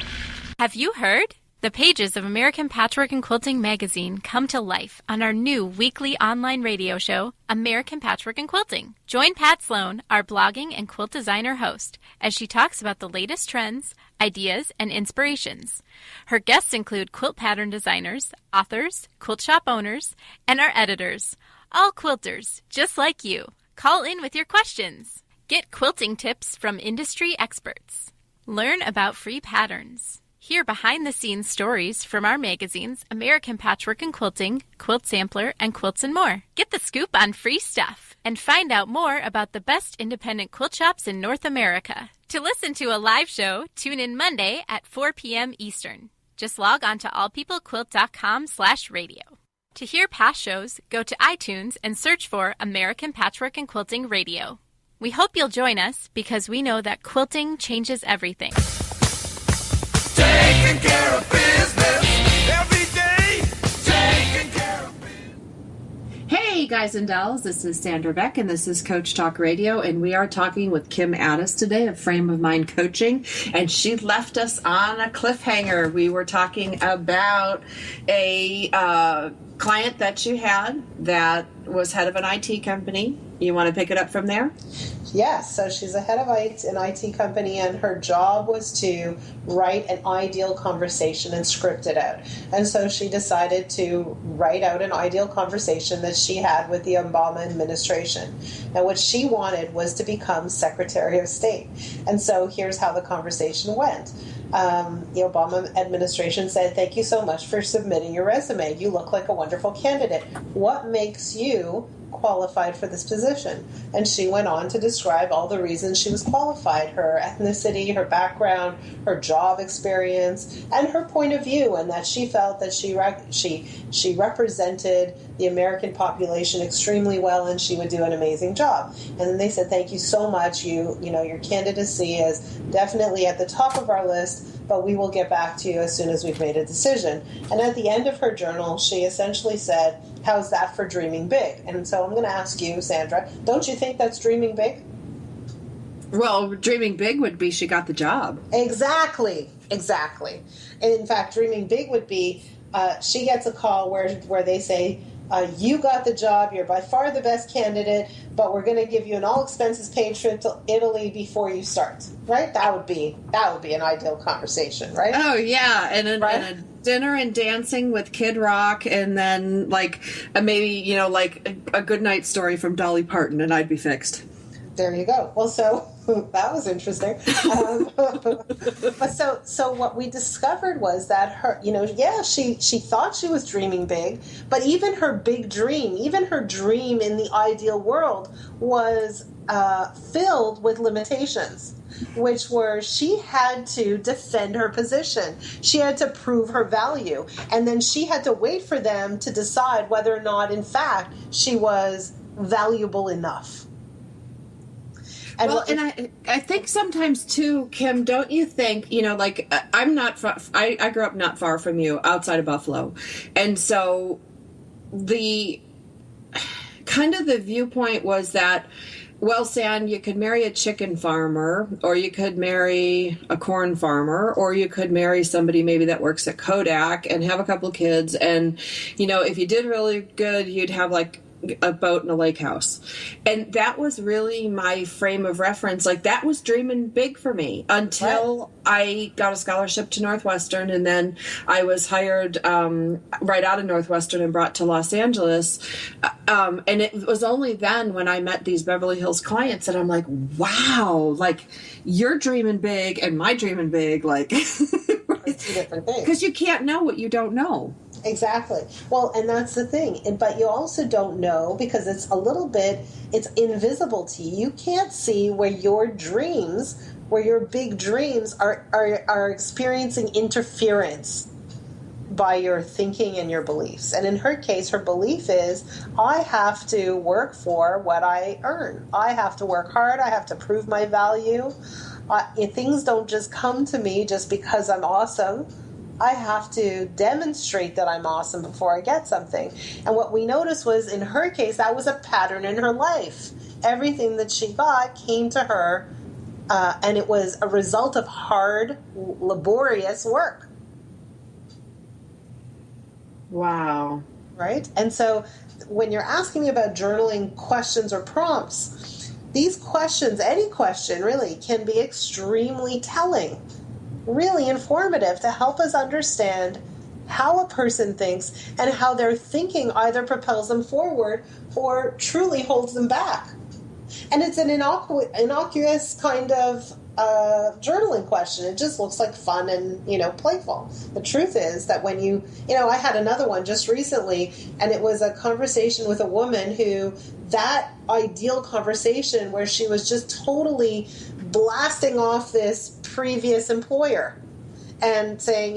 Have you heard? The pages of American Patchwork and Quilting magazine come to life on our new weekly online radio show, American Patchwork and Quilting. Join Pat Sloan, our blogging and quilt designer host, as she talks about the latest trends, ideas, and inspirations. Her guests include quilt pattern designers, authors, quilt shop owners, and our editors, all quilters, just like you. Call in with your questions. Get quilting tips from industry experts. Learn about free patterns. Hear behind-the-scenes stories from our magazines, American Patchwork and Quilting, Quilt Sampler, and Quilts and More. Get the scoop on free stuff and find out more about the best independent quilt shops in North America. To listen to a live show, tune in Monday at 4 p.m. Eastern. Just log on to allpeoplequilt.com/radio. To hear past shows, go to iTunes and search for American Patchwork and Quilting Radio. We hope you'll join us because we know that quilting changes everything. Taking care of business every day. Taking care of business. Hey guys and dolls, this is Sandra Beck and this is Coach Talk Radio, and we are talking with Kim Ades today of Frame of Mind Coaching, and she left us on a cliffhanger. We were talking about a client that you had that was head of an IT company. You want to pick it up from there? Yes, so she's a head of an IT company, and her job was to write an ideal conversation and script it out. And so she decided to write out an ideal conversation that she had with the Obama administration. And what she wanted was to become Secretary of State. And so here's how the conversation went. The Obama administration said, "Thank you so much for submitting your resume. You look like a wonderful candidate. What makes you qualified for this position?" And she went on to describe all the reasons she was qualified: her ethnicity, her background, her job experience, and her point of view, and that she felt that she represented the American population extremely well, and she would do an amazing job. And then they said, "Thank you so much. Your candidacy is definitely at the top of our list, but we will get back to you as soon as we've made a decision." And at the end of her journal, she essentially said, "How's that for dreaming big?" And so I'm going to ask you, Sandra, don't you think that's dreaming big? Well, dreaming big would be she got the job. Exactly. In fact, dreaming big would be she gets a call where they say, "You got the job, you're by far the best candidate, but we're going to give you an all-expenses-paid trip to Italy before you start." Right? That would be an ideal conversation, right? Oh, yeah, and a dinner and dancing with Kid Rock, and then, maybe, a good night story from Dolly Parton, and I'd be fixed. There you go. Well, so that was interesting. But so what we discovered was that her, she thought she was dreaming big, but even her big dream, even her dream in the ideal world was filled with limitations, which were she had to defend her position. She had to prove her value. And then she had to wait for them to decide whether or not, in fact, she was valuable enough. And I think sometimes too, Kim, don't you think, I'm not, I grew up not far from you, outside of Buffalo. And so the viewpoint was that, well, San, you could marry a chicken farmer, or you could marry a corn farmer, or you could marry somebody maybe that works at Kodak and have a couple kids. And, if you did really good, you'd have a boat and a lake house. And that was really my frame of reference. That was dreaming big for me until I got a scholarship to Northwestern, and then I was hired right out of Northwestern and brought to Los Angeles. And it was only then when I met these Beverly Hills clients that I'm like, wow, you're dreaming big and my dreaming big, it's two different things. Because you can't know what you don't know. Exactly. Well, and that's the thing. But you also don't know because it's it's invisible to you. You can't see where your big dreams are experiencing interference by your thinking and your beliefs. And in her case, her belief is, I have to work for what I earn. I have to work hard. I have to prove my value. Things don't just come to me just because I'm awesome. I have to demonstrate that I'm awesome before I get something. And what we noticed was, in her case, that was a pattern in her life. Everything that she got came to her, and it was a result of hard, laborious work. Wow. Right? And so when you're asking me about journaling questions or prompts, these questions, any question really, can be extremely telling, really informative to help us understand how a person thinks and how their thinking either propels them forward or truly holds them back. And it's an innocuous kind of journaling question. It just looks like fun and, playful. The truth is that when I had another one just recently, and it was a conversation with a woman who, that ideal conversation where she was just totally blasting off this previous employer and saying,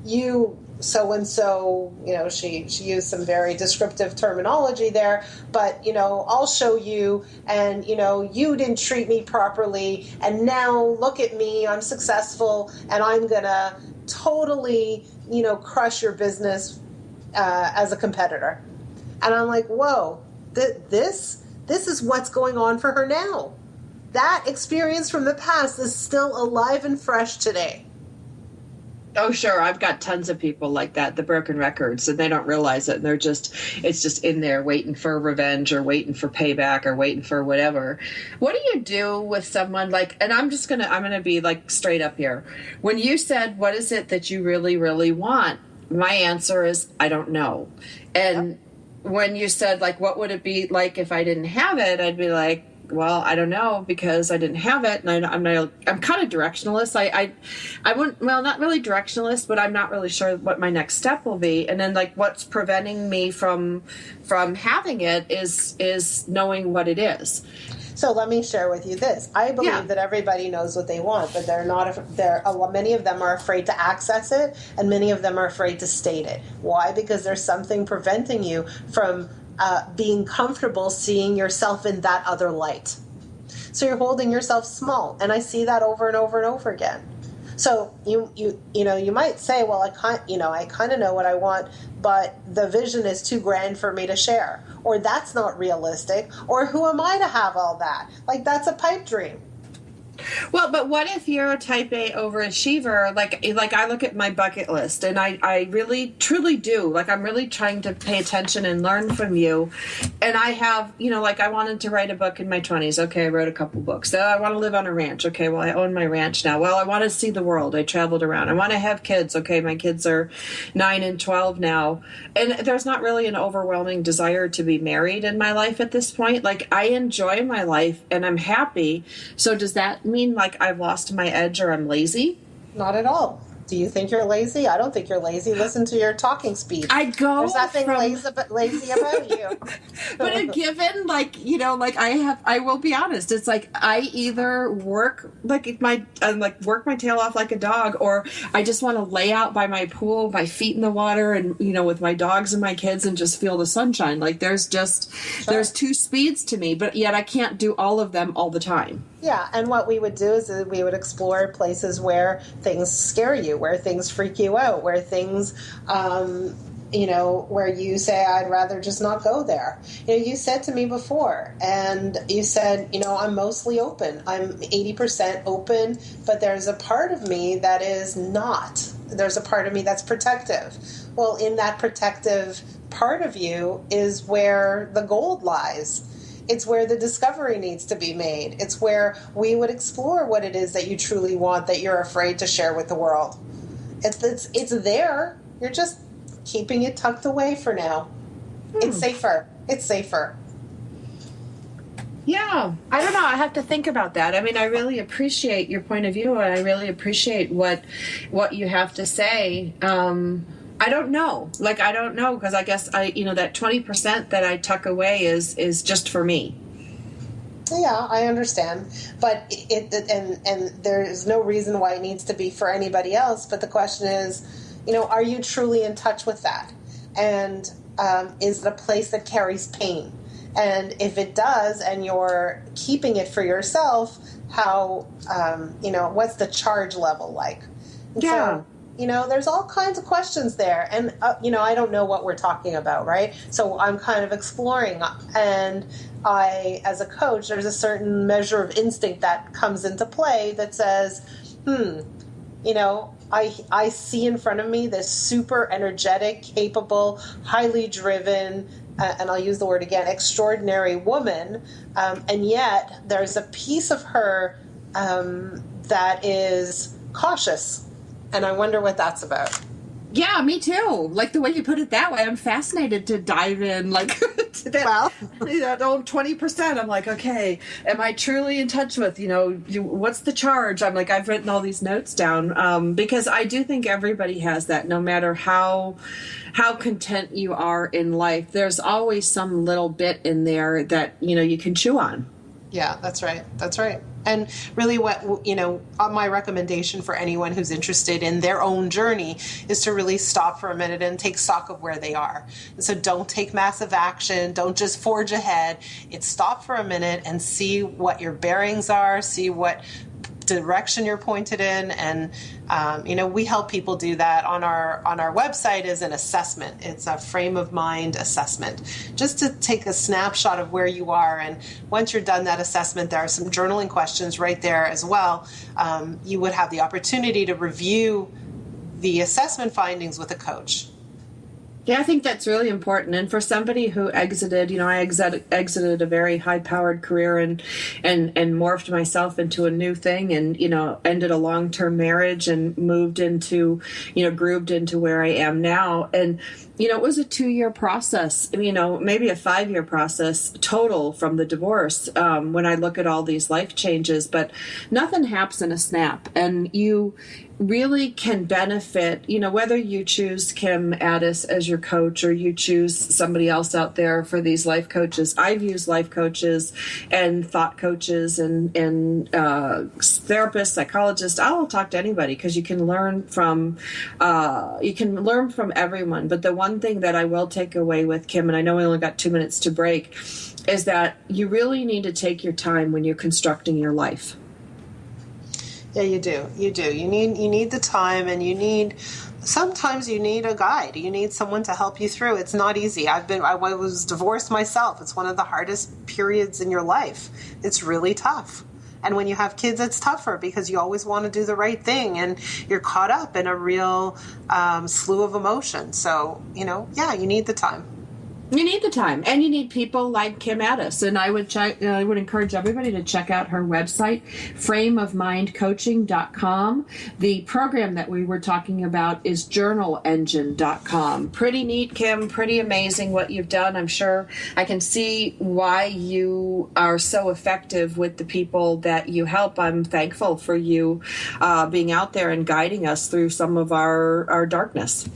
you so-and-so, she used some very descriptive terminology there, but, I'll show you, and, you didn't treat me properly, and now look at me, I'm successful, and I'm going to totally, crush your business as a competitor. And I'm like, whoa, this is what's going on for her now. That experience from the past is still alive and fresh today. Oh, sure. I've got tons of people like that, the broken records, and they don't realize it. And it's just in there waiting for revenge or waiting for payback or waiting for whatever. What do you do with someone and I'm going to be straight up here. When you said, what is it that you really, really want? My answer is, I don't know. And when you said, what would it be like if I didn't have it? I'd be like, well, I don't know, because I didn't have it, and I'm kind of directionalist. I wouldn't, well, not really directionalist, but I'm not really sure what my next step will be. And then what's preventing me from having it is knowing what it is. So let me share with you this. I believe that everybody knows what they want, but many of them are afraid to access it, and many of them are afraid to state it. Why? Because there's something preventing you from being comfortable seeing yourself in that other light. So you're holding yourself small, and I see that over and over and over again. So you might say, well, I kind of know what I want, but the vision is too grand for me to share, or that's not realistic, or who am I to have all that? That's a pipe dream. Well, but what if you're a type A overachiever? Like I look at my bucket list, and I really, truly do. I'm really trying to pay attention and learn from you. And I have, I wanted to write a book in my 20s. Okay, I wrote a couple books. I want to live on a ranch. Okay, well, I own my ranch now. Well, I want to see the world. I traveled around. I want to have kids. Okay, my kids are 9 and 12 now. And there's not really an overwhelming desire to be married in my life at this point. I enjoy my life, and I'm happy. So does that mean I've lost my edge or I'm lazy? Not at all. Do you think you're lazy? I don't think you're lazy. Listen to your talking speech. There's nothing lazy about you. But given, I will be honest. It's I either work work my tail off like a dog, or I just want to lay out by my pool, my feet in the water, and with my dogs and my kids, and just feel the sunshine. There's two speeds to me, but yet I can't do all of them all the time. Yeah, and what we would do is we would explore places where things scare you, where things freak you out, where things, where you say, I'd rather just not go there. You said to me before, and you said, I'm mostly open. I'm 80% open, but there's a part of me that is not. There's a part of me that's protective. Well, in that protective part of you is where the gold lies. It's where the discovery needs to be made. It's where we would explore what it is that you truly want, that you're afraid to share with the world. It's there. You're just keeping it tucked away for now. It's safer. Yeah. I don't know. I have to think about that. I mean, I really appreciate your point of view, and I really appreciate what you have to say. I don't know. I don't know, because I guess that 20% that I tuck away is just for me. Yeah, I understand, but and there is no reason why it needs to be for anybody else. But the question is, are you truly in touch with that? And is it a place that carries pain? And if it does, and you're keeping it for yourself, how what's the charge level like? And yeah. So, there's all kinds of questions there. And, I don't know what we're talking about, right? So I'm kind of exploring. And as a coach, there's a certain measure of instinct that comes into play that says, I see in front of me this super energetic, capable, highly driven, and I'll use the word again, extraordinary woman, and yet there's a piece of her that is cautious, and I wonder what that's about. Yeah, me too. Like the way you put it that way, I'm fascinated to dive in, like to that, that old 20%. I'm like, okay, am I truly in touch with, what's the charge? I'm like, I've written all these notes down because I do think everybody has that. No matter how content you are in life, there's always some little bit in there that you can chew on. Yeah, that's right. That's right. And really what, my recommendation for anyone who's interested in their own journey is to really stop for a minute and take stock of where they are. And so don't take massive action. Don't just forge ahead. It's stop for a minute and see what your bearings are, see what direction you're pointed in, and we help people do that. On our website is an assessment. It's a frame of mind assessment, just to take a snapshot of where you are. And once you're done that assessment, there are some journaling questions right there as well. You would have the opportunity to review the assessment findings with a coach. Yeah, I think that's really important. And for somebody who exited, I exited a very high-powered career and morphed myself into a new thing, and, ended a long-term marriage and moved into, grooved into where I am now. And, it was a 2-year process, maybe a 5-year process total from the divorce when I look at all these life changes. But nothing happens in a snap. And you really can benefit, whether you choose Kim Ades as your coach or you choose somebody else out there for these life coaches. I've used life coaches and thought coaches and therapists, psychologists. I will talk to anybody because you can learn from everyone. But the one thing that I will take away with Kim, and I know we only got 2 minutes to break, is that you really need to take your time when you're constructing your life. Yeah, you do. You do. You need the time, and sometimes you need a guide. You need someone to help you through. It's not easy. I was divorced myself. It's one of the hardest periods in your life. It's really tough. And when you have kids, it's tougher because you always want to do the right thing, and you're caught up in a real slew of emotions. So, you need the time. You need the time, and you need people like Kim Ades. And I would encourage everybody to check out her website, frameofmindcoaching.com. The program that we were talking about is journalengine.com. Pretty neat, Kim. Pretty amazing what you've done. I'm sure I can see why you are so effective with the people that you help. I'm thankful for you being out there and guiding us through some of our darkness.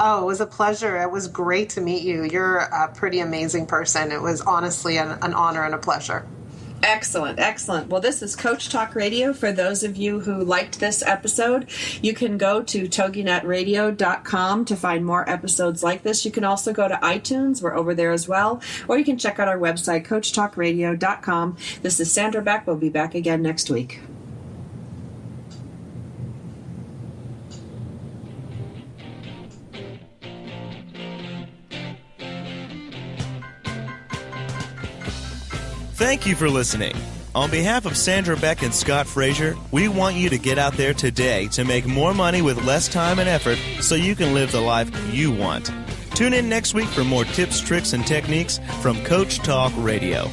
Oh, it was a pleasure. It was great to meet you. You're a pretty amazing person. It was honestly an honor and a pleasure. Excellent, excellent. Well, this is Coach Talk Radio. For those of you who liked this episode, you can go to toginetradio.com to find more episodes like this. You can also go to iTunes. We're over there as well. Or you can check out our website, coachtalkradio.com. This is Sandra Beck. We'll be back again next week. Thank you for listening. On behalf of Sandra Beck and Scott Frazier, we want you to get out there today to make more money with less time and effort so you can live the life you want. Tune in next week for more tips, tricks, and techniques from Coach Talk Radio.